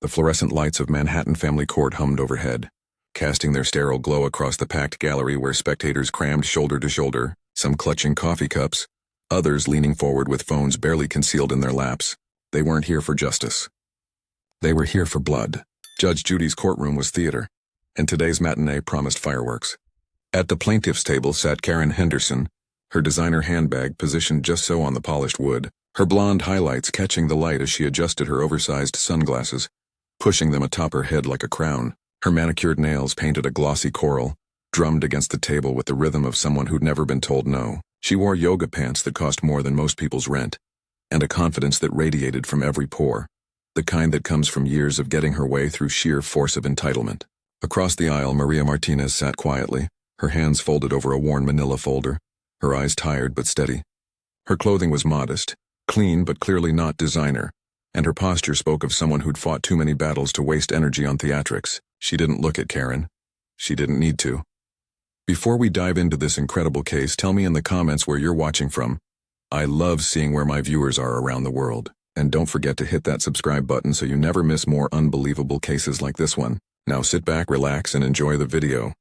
The fluorescent lights of Manhattan Family Court hummed overhead, casting their sterile glow across the packed gallery where spectators crammed shoulder to shoulder, some clutching coffee cups, others leaning forward with phones barely concealed in their laps. They weren't here for justice. They were here for blood. Judge Judy's courtroom was theater, and today's matinee promised fireworks. At the plaintiff's table sat Karen Henderson, her designer handbag positioned just so on the polished wood, her blonde highlights catching the light as she adjusted her oversized sunglasses, pushing them atop her head like a crown. Her manicured nails painted a glossy coral, drummed against the table with the rhythm of someone who'd never been told no. She wore yoga pants that cost more than most people's rent, and a confidence that radiated from every pore, the kind that comes from years of getting her way through sheer force of entitlement. Across the aisle, Maria Martinez sat quietly, her hands folded over a worn manila folder, her eyes tired but steady. Her clothing was modest, clean but clearly not designer, and her posture spoke of someone who'd fought too many battles to waste energy on theatrics. She didn't look at Karen. She didn't need to. Before we dive into this incredible case, tell me in the comments where you're watching from. I love seeing where my viewers are around the world. And don't forget to hit that subscribe button so you never miss more unbelievable cases like this one. Now sit back, relax, and enjoy the video.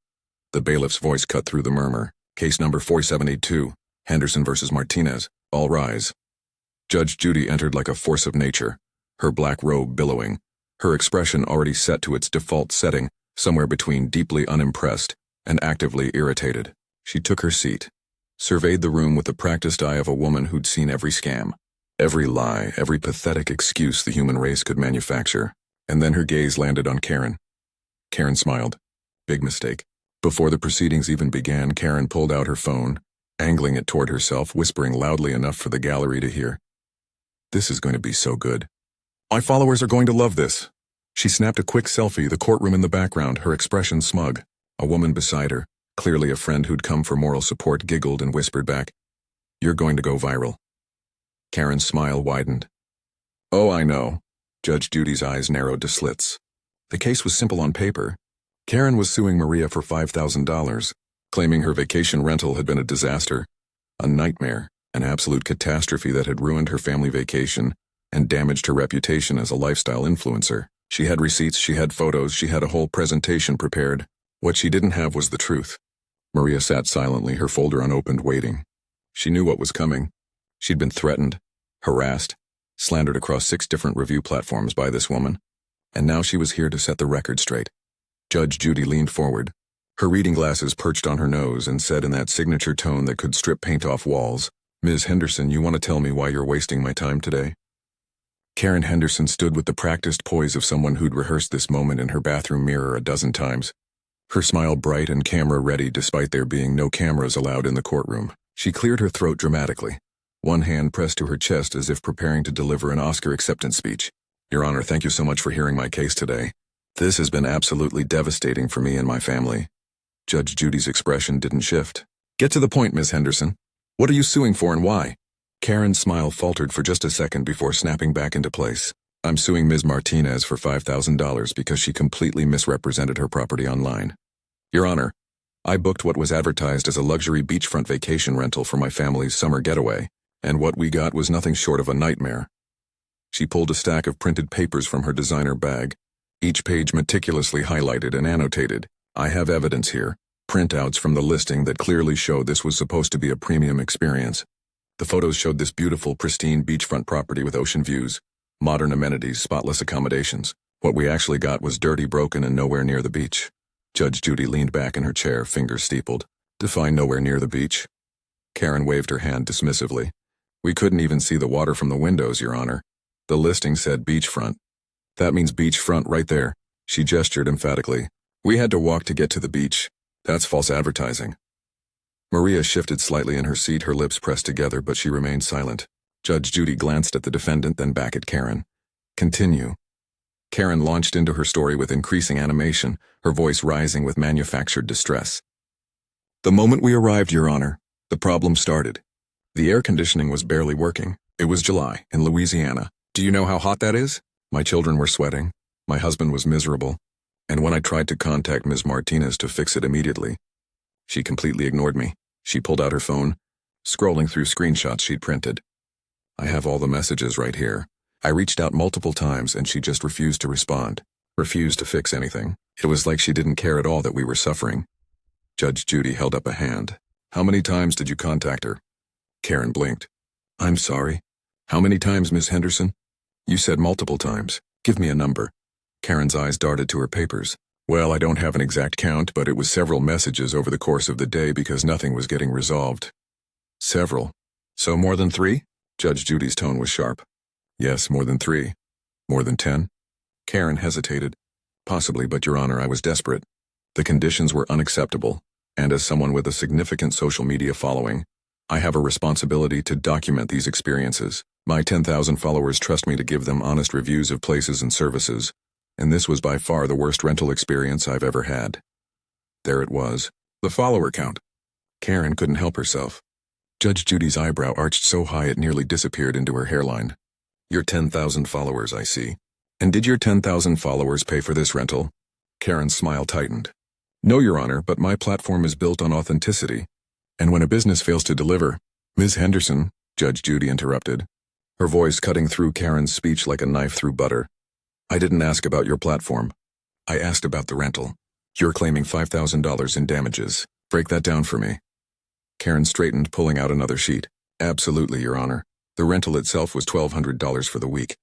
The bailiff's voice cut through the murmur. Case number 4782, Henderson versus Martinez. All rise. Judge Judy entered like a force of nature, her black robe billowing, her expression already set to its default setting, somewhere between deeply unimpressed and actively irritated. She took her seat, surveyed the room with the practiced eye of a woman who'd seen every scam, every lie, every pathetic excuse the human race could manufacture, and then her gaze landed on Karen. Karen smiled. Big mistake. Before the proceedings even began, Karen pulled out her phone, angling it toward herself, whispering loudly enough for the gallery to hear. This is going to be so good. My followers are going to love this. She snapped a quick selfie, the courtroom in the background, her expression smug. A woman beside her, clearly a friend who'd come for moral support, giggled and whispered back, "You're going to go viral." Karen's smile widened. Oh, I know. Judge Judy's eyes narrowed to slits. The case was simple on paper. Karen was suing Maria for $5,000, claiming her vacation rental had been a disaster, a nightmare, an absolute catastrophe that had ruined her family vacation and damaged her reputation as a lifestyle influencer. She had receipts, she had photos, she had a whole presentation prepared. What she didn't have was the truth. Maria sat silently, her folder unopened, waiting. She knew what was coming. She'd been threatened, harassed, slandered across 6 different review platforms by this woman, and now she was here to set the record straight. Judge Judy leaned forward, her reading glasses perched on her nose, and said in that signature tone that could strip paint off walls, "Ms. Henderson, you want to tell me why you're wasting my time today?" Karen Henderson stood with the practiced poise of someone who'd rehearsed this moment in her bathroom mirror a dozen times, her smile bright and camera-ready despite there being no cameras allowed in the courtroom. She cleared her throat dramatically, one hand pressed to her chest as if preparing to deliver an Oscar acceptance speech. "Your Honor, thank you so much for hearing my case today. This has been absolutely devastating for me and my family." Judge Judy's expression didn't shift. "Get to the point, Ms. Henderson. What are you suing for and why?" Karen's smile faltered for just a second before snapping back into place. "I'm suing Ms. Martinez for $5,000 because she completely misrepresented her property online. Your Honor, I booked what was advertised as a luxury beachfront vacation rental for my family's summer getaway, and what we got was nothing short of a nightmare." She pulled a stack of printed papers from her designer bag, each page meticulously highlighted and annotated. "I have evidence here, printouts from the listing that clearly show this was supposed to be a premium experience. The photos showed this beautiful, pristine beachfront property with ocean views, modern amenities, spotless accommodations. What we actually got was dirty, broken, and nowhere near the beach." Judge Judy leaned back in her chair, fingers steepled. "Define nowhere near the beach." Karen waved her hand dismissively. "We couldn't even see the water from the windows, Your Honor. The listing said beachfront. That means beachfront right there." She gestured emphatically. "We had to walk to get to the beach. That's false advertising." Maria shifted slightly in her seat, her lips pressed together, but she remained silent. Judge Judy glanced at the defendant, then back at Karen. "Continue." Karen launched into her story with increasing animation, her voice rising with manufactured distress. "The moment we arrived, Your Honor, the problem started. The air conditioning was barely working. It was July, in Louisiana. Do you know how hot that is? My children were sweating. My husband was miserable. And when I tried to contact Ms. Martinez to fix it immediately, she completely ignored me." She pulled out her phone, scrolling through screenshots she'd printed. "I have all the messages right here. I reached out multiple times and she just refused to respond, refused to fix anything. It was like she didn't care at all that we were suffering. Judge Judy held up a hand. How many times did you contact her? Karen blinked. I'm sorry. How many times, Miss Henderson? You said multiple times. Give me a number. Karen's eyes darted to her papers. Well, I don't have an exact count, but it was several messages over the course of the day because nothing was getting resolved. Several. So more than 3? Judge Judy's tone was sharp. Yes, more than 3. More than 10? Karen hesitated. Possibly, but Your Honor, I was desperate. The conditions were unacceptable, and as someone with a significant social media following, I have a responsibility to document these experiences. My 10,000 followers trust me to give them honest reviews of places and services, and this was by far the worst rental experience I've ever had. There it was, the follower count. Karen couldn't help herself. Judge Judy's eyebrow arched so high it nearly disappeared into her hairline. Your 10,000 followers, I see. And did your 10,000 followers pay for this rental? Karen's smile tightened. No, Your Honor, but my platform is built on authenticity. And when a business fails to deliver, Ms. Henderson, Judge Judy interrupted, her voice cutting through Karen's speech like a knife through butter. I didn't ask about your platform. I asked about the rental. You're claiming $5,000 in damages. Break that down for me. Karen straightened, pulling out another sheet. Absolutely, Your Honor. The rental itself was $1,200 for the week.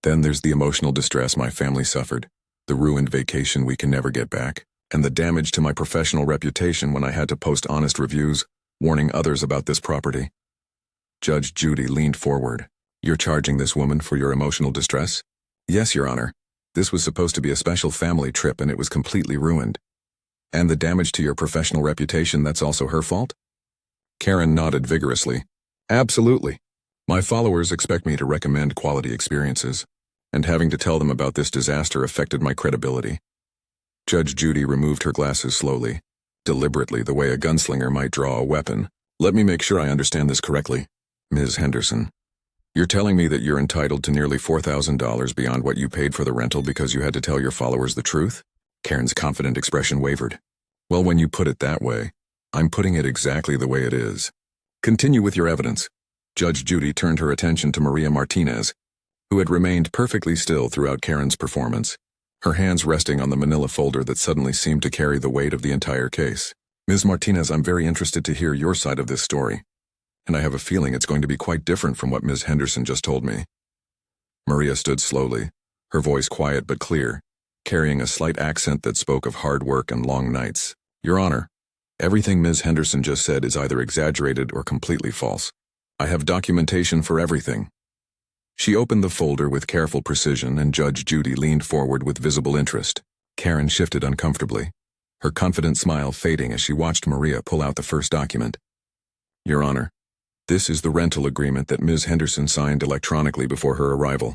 Then there's the emotional distress my family suffered, the ruined vacation we can never get back, and the damage to my professional reputation when I had to post honest reviews, warning others about this property. Judge Judy leaned forward. You're charging this woman for your emotional distress? Yes, Your Honor. This was supposed to be a special family trip and it was completely ruined. And the damage to your professional reputation, that's also her fault? Karen nodded vigorously. Absolutely. My followers expect me to recommend quality experiences, and having to tell them about this disaster affected my credibility. Judge Judy removed her glasses slowly, deliberately the way a gunslinger might draw a weapon. Let me make sure I understand this correctly. Ms. Henderson, you're telling me that you're entitled to nearly $4,000 beyond what you paid for the rental because you had to tell your followers the truth? Karen's confident expression wavered. Well, when you put it that way, I'm putting it exactly the way it is. Continue with your evidence. Judge Judy turned her attention to Maria Martinez, who had remained perfectly still throughout Karen's performance, her hands resting on the manila folder that suddenly seemed to carry the weight of the entire case. Ms. Martinez, I'm very interested to hear your side of this story, and I have a feeling it's going to be quite different from what Ms. Henderson just told me. Maria stood slowly, her voice quiet but clear, carrying a slight accent that spoke of hard work and long nights. Your Honor, everything Ms. Henderson just said is either exaggerated or completely false. I have documentation for everything. She opened the folder with careful precision and Judge Judy leaned forward with visible interest. Karen shifted uncomfortably, her confident smile fading as she watched Maria pull out the first document. Your Honor, this is the rental agreement that Ms. Henderson signed electronically before her arrival.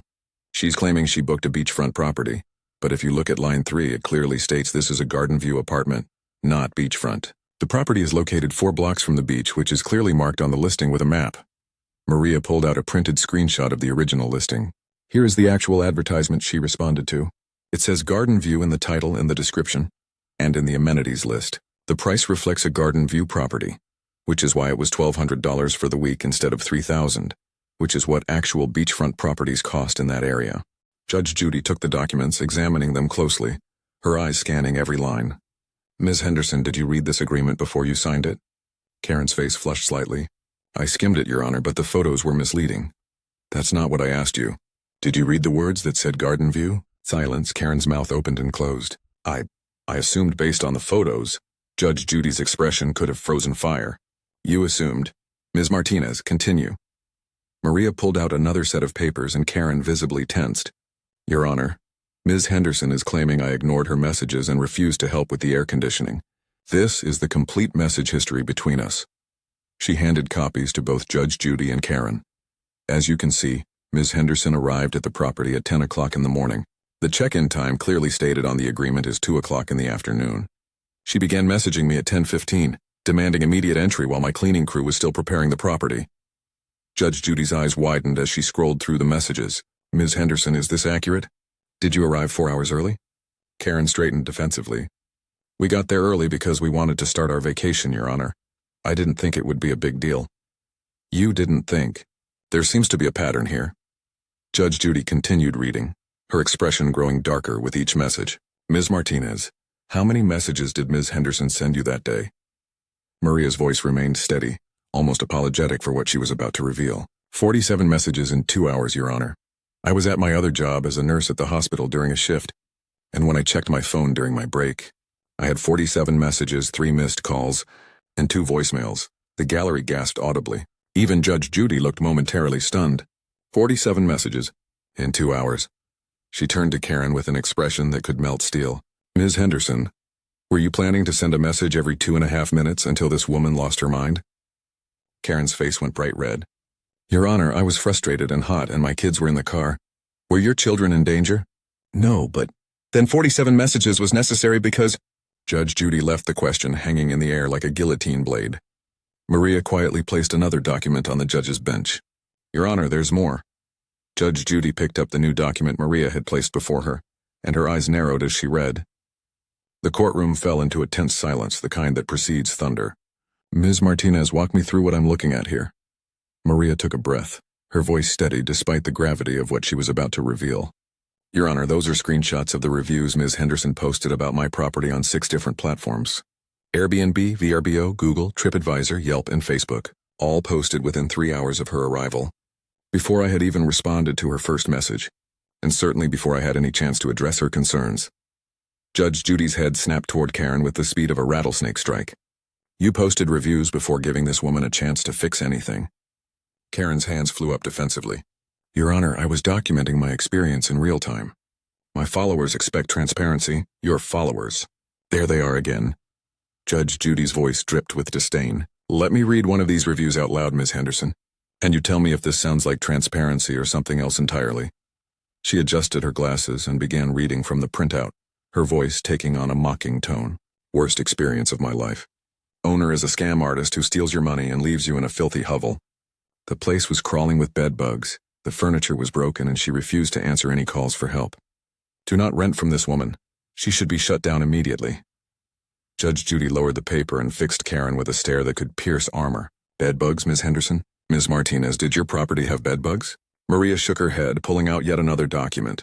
She's claiming she booked a beachfront property, but if you look at line 3, it clearly states this is a garden view apartment, not beachfront. The property is located 4 blocks from the beach, which is clearly marked on the listing with a map. Maria pulled out a printed screenshot of the original listing. Here is the actual advertisement she responded to. It says garden view in the title and the description, and in the amenities list. The price reflects a garden view property, which is why it was $1,200 for the week instead of $3,000, which is what actual beachfront properties cost in that area. Judge Judy took the documents, examining them closely, her eyes scanning every line. Ms. Henderson, did you read this agreement before you signed it? Karen's face flushed slightly. I skimmed it, Your Honor, but the photos were misleading. That's not what I asked you. Did you read the words that said garden view? Silence. Karen's mouth opened and closed. I assumed based on the photos. Judge Judy's expression could have frozen fire. You assumed. Ms. Martinez, continue. Maria pulled out another set of papers and Karen visibly tensed. Your Honor, Ms. Henderson is claiming I ignored her messages and refused to help with the air conditioning. This is the complete message history between us. She handed copies to both Judge Judy and Karen. As you can see, Ms. Henderson arrived at the property at 10 o'clock in the morning. The check-in time clearly stated on the agreement is 2 o'clock in the afternoon. She began messaging me at 10:15, demanding immediate entry while my cleaning crew was still preparing the property. Judge Judy's eyes widened as she scrolled through the messages. Ms. Henderson, is this accurate? Did you arrive 4 hours early? Karen straightened defensively. We got there early because we wanted to start our vacation, Your Honor. I didn't think it would be a big deal. You didn't think. There seems to be a pattern here. Judge Judy continued reading, her expression growing darker with each message. Ms. Martinez, how many messages did Ms. Henderson send you that day? Maria's voice remained steady, almost apologetic for what she was about to reveal. 47 messages in 2 hours, Your Honor. I was at my other job as a nurse at the hospital during a shift, and when I checked my phone during my break, I had 47 messages, 3 missed calls, and 2 voicemails. The gallery gasped audibly. Even Judge Judy looked momentarily stunned. 47 messages in 2 hours. She turned to Karen with an expression that could melt steel. Ms. Henderson, were you planning to send a message every 2.5 minutes until this woman lost her mind? Karen's face went bright red. Your Honor, I was frustrated and hot, and my kids were in the car. Were your children in danger? No, but then 47 messages was necessary because... Judge Judy left the question hanging in the air like a guillotine blade. Maria quietly placed another document on the judge's bench. Your Honor, there's more. Judge Judy picked up the new document Maria had placed before her, and her eyes narrowed as she read. The courtroom fell into a tense silence, the kind that precedes thunder. Ms. Martinez, walk me through what I'm looking at here. Maria took a breath, her voice steady despite the gravity of what she was about to reveal. Your Honor, those are screenshots of the reviews Ms. Henderson posted about my property on 6 different platforms. Airbnb, VRBO, Google, TripAdvisor, Yelp, and Facebook, all posted within 3 hours of her arrival. Before I had even responded to her first message, and certainly before I had any chance to address her concerns. Judge Judy's head snapped toward Karen with the speed of a rattlesnake strike. You posted reviews before giving this woman a chance to fix anything. Karen's hands flew up defensively. Your Honor, I was documenting my experience in real time. My followers expect transparency. Your followers. There they are again. Judge Judy's voice dripped with disdain. Let me read one of these reviews out loud, Ms. Henderson. And you tell me if this sounds like transparency or something else entirely. She adjusted her glasses and began reading from the printout, her voice taking on a mocking tone. Worst experience of my life. Owner is a scam artist who steals your money and leaves you in a filthy hovel. The place was crawling with bed bugs. The furniture was broken and she refused to answer any calls for help. Do not rent from this woman. She should be shut down immediately. Judge Judy lowered the paper and fixed Karen with a stare that could pierce armor. Bed bugs, Ms. Henderson? Ms. Martinez, did your property have bed bugs? Maria shook her head, pulling out yet another document.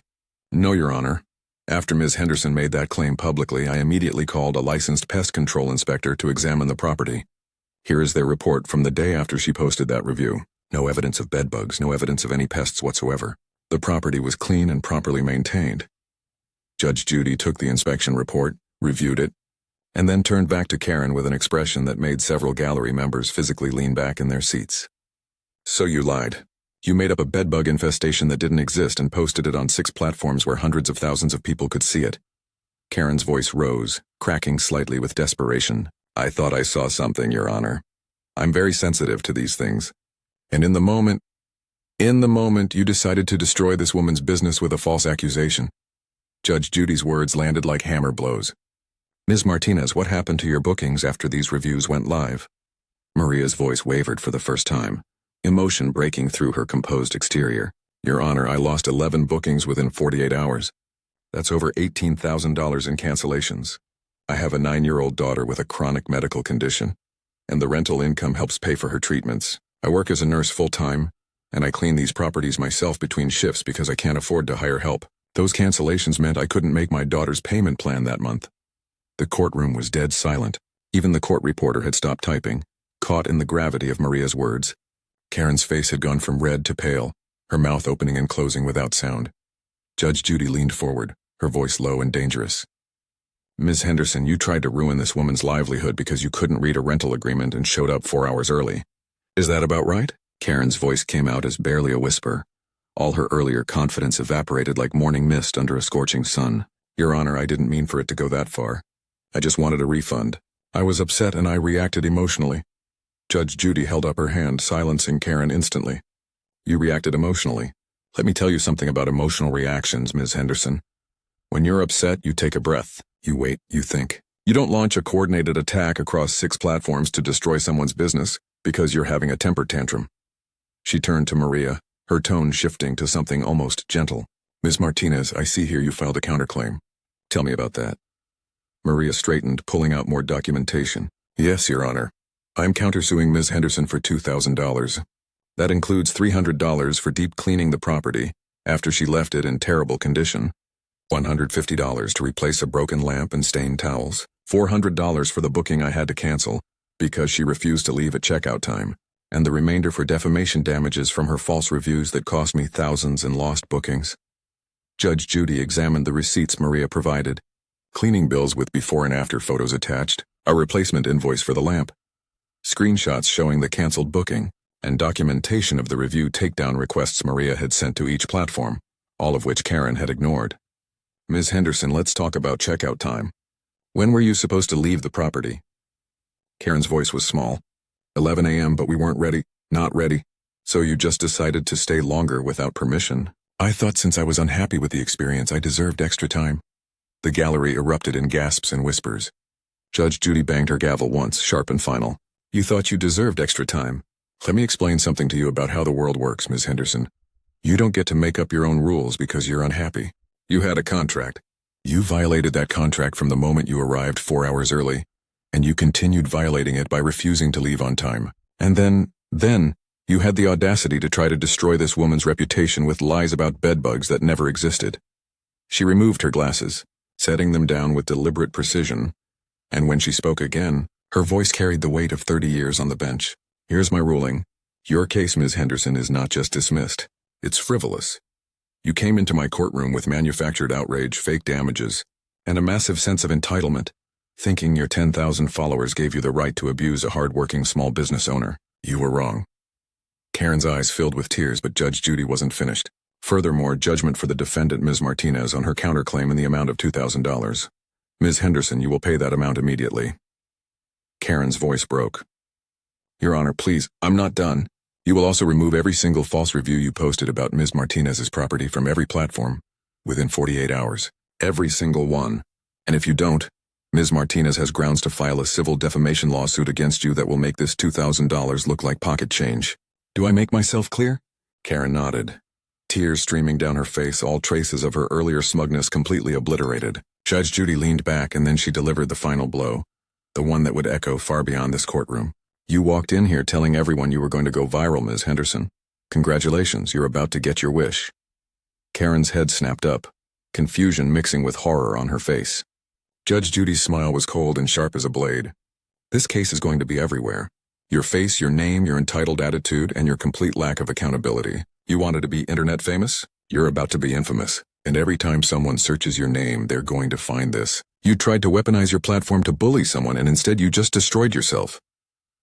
No, Your Honor. After Ms. Henderson made that claim publicly, I immediately called a licensed pest control inspector to examine the property. Here is their report from the day after she posted that review. No evidence of bed bugs, no evidence of any pests whatsoever. The property was clean and properly maintained. Judge Judy took the inspection report, reviewed it, and then turned back to Karen with an expression that made several gallery members physically lean back in their seats. So you lied. You made up a bedbug infestation that didn't exist and posted it on 6 platforms where hundreds of thousands of people could see it. Karen's voice rose, cracking slightly with desperation. I thought I saw something, Your Honor. I'm very sensitive to these things. And in the moment you decided to destroy this woman's business with a false accusation. Judge Judy's words landed like hammer blows. Ms. Martinez, what happened to your bookings after these reviews went live? Maria's voice wavered for the first time, emotion breaking through her composed exterior. Your Honor, I lost 11 bookings within 48 hours. That's over $18,000 in cancellations. I have a 9-year-old daughter with a chronic medical condition, and the rental income helps pay for her treatments. I work as a nurse full-time, and I clean these properties myself between shifts because I can't afford to hire help. Those cancellations meant I couldn't make my daughter's payment plan that month. The courtroom was dead silent. Even the court reporter had stopped typing, caught in the gravity of Maria's words. Karen's face had gone from red to pale, her mouth opening and closing without sound. Judge Judy leaned forward, her voice low and dangerous. Ms. Henderson, you tried to ruin this woman's livelihood because you couldn't read a rental agreement and showed up 4 hours early. Is that about right? Karen's voice came out as barely a whisper. All her earlier confidence evaporated like morning mist under a scorching sun. Your Honor, I didn't mean for it to go that far. I just wanted a refund. I was upset and I reacted emotionally. Judge Judy held up her hand, silencing Karen instantly. You reacted emotionally. Let me tell you something about emotional reactions, Ms. Henderson. When you're upset, you take a breath. You wait, you think. You don't launch a coordinated attack across 6 platforms to destroy someone's business because you're having a temper tantrum. She turned to Maria, her tone shifting to something almost gentle. Ms. Martinez, I see here you filed a counterclaim. Tell me about that. Maria straightened, pulling out more documentation. Yes, Your Honor. I'm countersuing Ms. Henderson for $2,000. That includes $300 for deep cleaning the property after she left it in terrible condition. $150 to replace a broken lamp and stained towels. $400 for the booking I had to cancel because she refused to leave at checkout time, and the remainder for defamation damages from her false reviews that cost me thousands in lost bookings. Judge Judy examined the receipts Maria provided, cleaning bills with before and after photos attached, a replacement invoice for the lamp, screenshots showing the canceled booking, and documentation of the review takedown requests Maria had sent to each platform, all of which Karen had ignored. Ms. Henderson, let's talk about checkout time. When were you supposed to leave the property? Karen's voice was small. 11 a.m., but we weren't ready. Not ready. So you just decided to stay longer without permission? I thought since I was unhappy with the experience, I deserved extra time. The gallery erupted in gasps and whispers. Judge Judy banged her gavel once, sharp and final. You thought you deserved extra time. Let me explain something to you about how the world works, Ms. Henderson. You don't get to make up your own rules because you're unhappy. You had a contract. You violated that contract from the moment you arrived 4 hours early, and you continued violating it by refusing to leave on time. And then, you had the audacity to try to destroy this woman's reputation with lies about bedbugs that never existed. She removed her glasses, setting them down with deliberate precision, and when she spoke again, her voice carried the weight of 30 years on the bench. Here's my ruling. Your case, Ms. Henderson, is not just dismissed. It's frivolous. You came into my courtroom with manufactured outrage, fake damages, and a massive sense of entitlement, thinking your 10,000 followers gave you the right to abuse a hard-working small business owner. You were wrong. Karen's eyes filled with tears, but Judge Judy wasn't finished. Furthermore, judgment for the defendant, Ms. Martinez, on her counterclaim in the amount of $2,000. Ms. Henderson, you will pay that amount immediately. Karen's voice broke. Your Honor, please, I'm not done. You will also remove every single false review you posted about Ms. Martinez's property from every platform within 48 hours. Every single one. And if you don't, Ms. Martinez has grounds to file a civil defamation lawsuit against you that will make this $2,000 look like pocket change. Do I make myself clear? Karen nodded. Tears streaming down her face, all traces of her earlier smugness completely obliterated. Judge Judy leaned back, and then she delivered the final blow, the one that would echo far beyond this courtroom. You walked in here telling everyone you were going to go viral, Ms. Henderson. Congratulations, you're about to get your wish. Karen's head snapped up, confusion mixing with horror on her face. Judge Judy's smile was cold and sharp as a blade. This case is going to be everywhere. Your face, your name, your entitled attitude, and your complete lack of accountability. You wanted to be internet famous? You're about to be infamous. And every time someone searches your name, they're going to find this. You tried to weaponize your platform to bully someone, and instead you just destroyed yourself.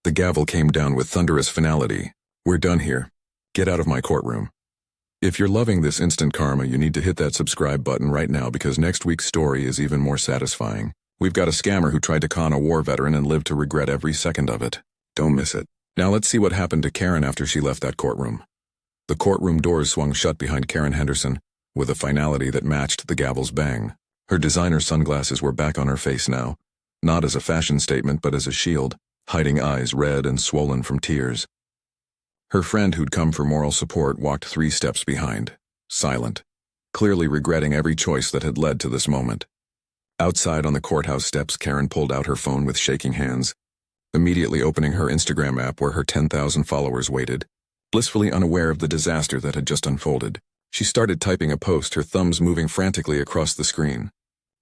The gavel came down with thunderous finality. We're done here. Get out of my courtroom. If you're loving this instant karma, you need to hit that subscribe button right now, because next week's story is even more satisfying. We've got a scammer who tried to con a war veteran and lived to regret every second of it. Don't miss it. Now let's see what happened to Karen after she left that courtroom. The courtroom doors swung shut behind Karen Henderson, with a finality that matched the gavel's bang. Her designer sunglasses were back on her face now, not as a fashion statement but as a shield, hiding eyes red and swollen from tears. Her friend who'd come for moral support walked 3 steps behind, silent, clearly regretting every choice that had led to this moment. Outside on the courthouse steps, Karen pulled out her phone with shaking hands, immediately opening her Instagram app where her 10,000 followers waited, blissfully unaware of the disaster that had just unfolded. She started typing a post, her thumbs moving frantically across the screen.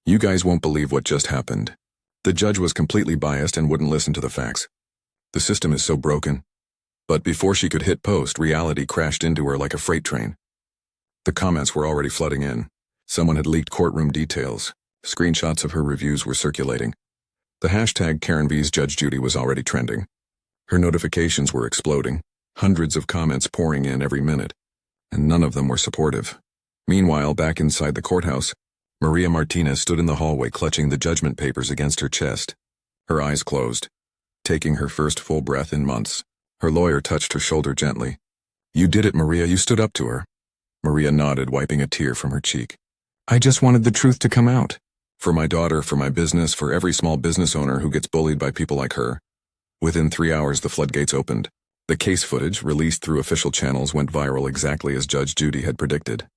You guys won't believe what just happened. The judge was completely biased and wouldn't listen to the facts. The system is so broken. But before she could hit post, reality crashed into her like a freight train. The comments were already flooding in. Someone had leaked courtroom details. Screenshots of her reviews were circulating. The hashtag Karen vs. Judge Judy was already trending. Her notifications were exploding, hundreds of comments pouring in every minute, and none of them were supportive. Meanwhile, back inside the courthouse, Maria Martinez stood in the hallway clutching the judgment papers against her chest, her eyes closed, taking her first full breath in months. Her lawyer touched her shoulder gently. You did it, Maria. You stood up to her. Maria nodded, wiping a tear from her cheek. I just wanted the truth to come out. For my daughter, for my business, for every small business owner who gets bullied by people like her. Within 3 hours, the floodgates opened. The case footage, released through official channels, went viral exactly as Judge Judy had predicted.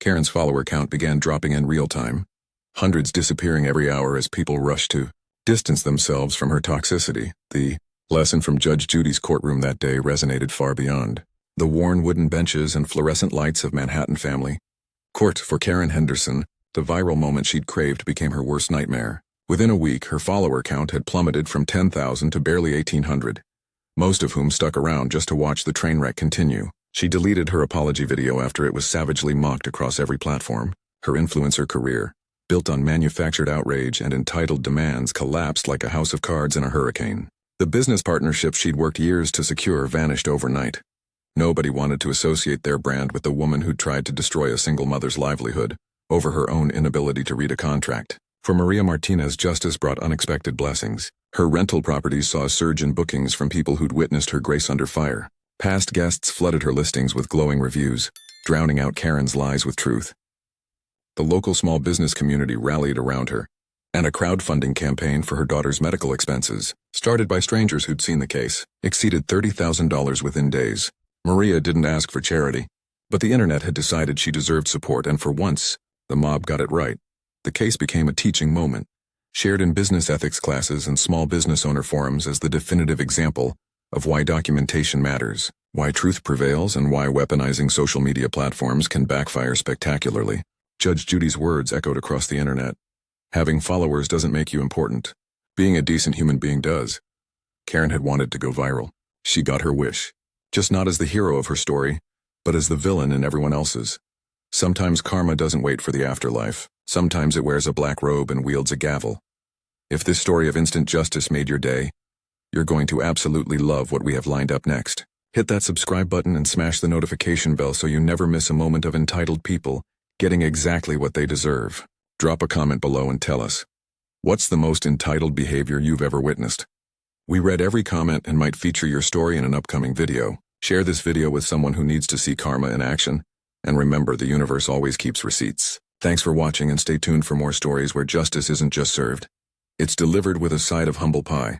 Karen's follower count began dropping in real time, hundreds disappearing every hour as people rushed to distance themselves from her toxicity. The lesson from Judge Judy's courtroom that day resonated far beyond. The worn wooden benches and fluorescent lights of Manhattan Family Court for Karen Henderson, the viral moment she'd craved became her worst nightmare. Within a week, her follower count had plummeted from 10,000 to barely 1,800, most of whom stuck around just to watch the train wreck continue. She deleted her apology video after it was savagely mocked across every platform. Her influencer career, built on manufactured outrage and entitled demands, collapsed like a house of cards in a hurricane. The business partnership she'd worked years to secure vanished overnight. Nobody wanted to associate their brand with the woman who'd tried to destroy a single mother's livelihood over her own inability to read a contract. For Maria Martinez, justice brought unexpected blessings. Her rental properties saw a surge in bookings from people who'd witnessed her grace under fire. Past guests flooded her listings with glowing reviews, drowning out Karen's lies with truth. The local small business community rallied around her, and a crowdfunding campaign for her daughter's medical expenses, started by strangers who'd seen the case, exceeded $30,000 within days. Maria didn't ask for charity, but the internet had decided she deserved support, and for once, the mob got it right. The case became a teaching moment, shared in business ethics classes and small business owner forums as the definitive example of why documentation matters, why truth prevails, and why weaponizing social media platforms can backfire spectacularly. Judge Judy's words echoed across the internet. Having followers doesn't make you important. Being a decent human being does. Karen had wanted to go viral. She got her wish. Just not as the hero of her story, but as the villain in everyone else's. Sometimes karma doesn't wait for the afterlife. Sometimes it wears a black robe and wields a gavel. If this story of instant justice made your day, you're going to absolutely love what we have lined up next. Hit that subscribe button and smash the notification bell so you never miss a moment of entitled people getting exactly what they deserve. Drop a comment below and tell us, what's the most entitled behavior you've ever witnessed? We read every comment and might feature your story in an upcoming video. Share this video with someone who needs to see karma in action. And remember, the universe always keeps receipts. Thanks for watching, and stay tuned for more stories where justice isn't just served. It's delivered with a side of humble pie.